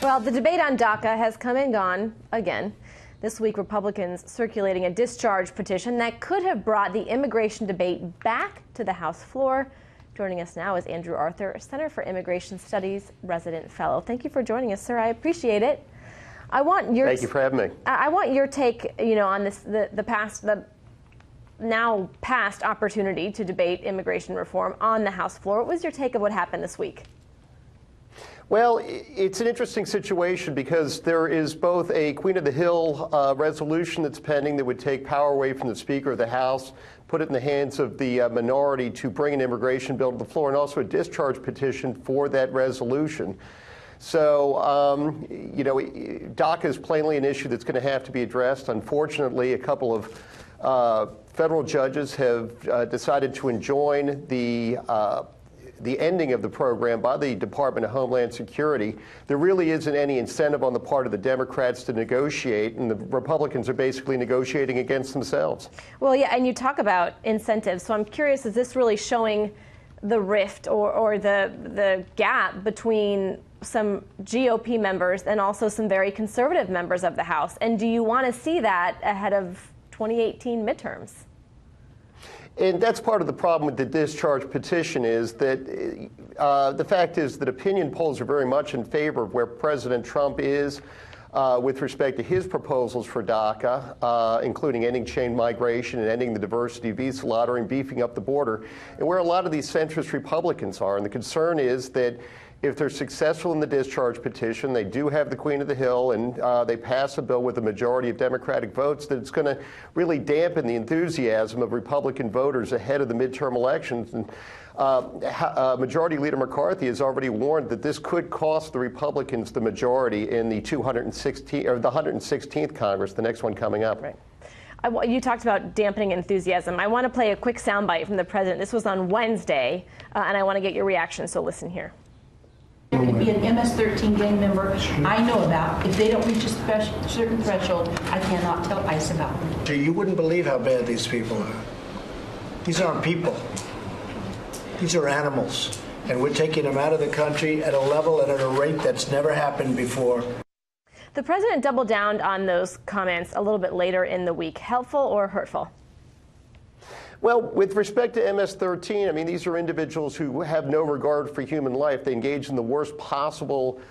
Well, the debate on DACA has come and gone again. This week, Republicans circulating a discharge petition that could have brought the immigration debate back to the House floor. Joining us now is Andrew Arthur, Center for Immigration Studies resident fellow. Thank you for joining us, sir. I appreciate it. Thank you for having me. I want your take, on this, the now past opportunity to debate immigration reform on the House floor. What was your take of what happened this week? Well, it's an interesting situation because there is both a Queen of the Hill resolution that's pending that would take power away from the Speaker of the House, put it in the hands of the minority to bring an immigration bill to the floor, and also a discharge petition for that resolution. So, DACA is plainly an issue that's going to have to be addressed. Unfortunately, a couple of federal judges have decided to enjoin the ending of the program by the Department of Homeland Security. There really isn't any incentive on the part of the Democrats to negotiate, and the Republicans are basically negotiating against themselves. Well, yeah, and you talk about incentives, so I'm curious, is this really showing the rift or the gap between some GOP members and also some very conservative members of the House? And do you want to see that ahead of 2018 midterms? And that's part of the problem with the discharge petition is that the fact is that opinion polls are very much in favor of where President Trump is with respect to his proposals for DACA, including ending chain migration and ending the diversity visa lottery and beefing up the border, and where a lot of these centrist Republicans are. And the concern is that if they're successful in the discharge petition, they do have the Queen of the Hill, and they pass a bill with a majority of Democratic votes, that it's going to really dampen the enthusiasm of Republican voters ahead of the midterm elections. And Majority Leader McCarthy has already warned that this could cost the Republicans the majority in the 116th Congress, the next one coming up. Right. You talked about dampening enthusiasm. I want to play a quick soundbite from the president. This was on Wednesday, and I want to get your reaction, so listen here. There could be an MS-13 gang member I know about. If they don't reach a certain threshold, I cannot tell ICE about them. You wouldn't believe how bad these people are. These aren't people. These are animals. And we're taking them out of the country at a level and at a rate that's never happened before. The president doubled down on those comments a little bit later in the week. Helpful or hurtful? Well, with respect to MS-13, I mean, these are individuals who have no regard for human life. They engage in the worst possible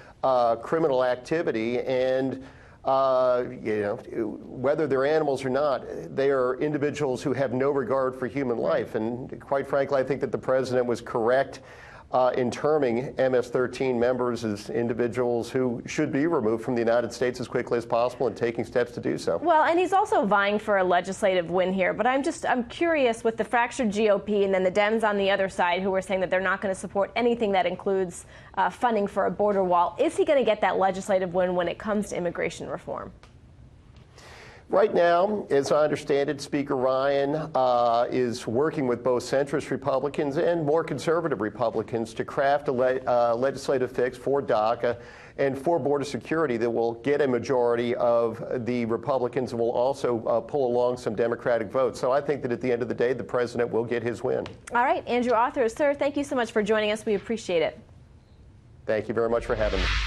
criminal activity, and whether they're animals or not, they are individuals who have no regard for human life. And quite frankly, I think that the president was correct in terming MS-13 members as individuals who should be removed from the United States as quickly as possible and taking steps to do so. Well, and he's also vying for a legislative win here, but I'm curious with the fractured GOP and then the Dems on the other side who are saying that they're not going to support anything that includes funding for a border wall. Is he going to get that legislative win when it comes to immigration reform? Right now, as I understand it, Speaker Ryan is working with both centrist Republicans and more conservative Republicans to craft a legislative fix for DACA and for border security that will get a majority of the Republicans and will also pull along some Democratic votes. So I think that at the end of the day, the president will get his win. All right, Andrew Arthur, sir, thank you so much for joining us. We appreciate it. Thank you very much for having me.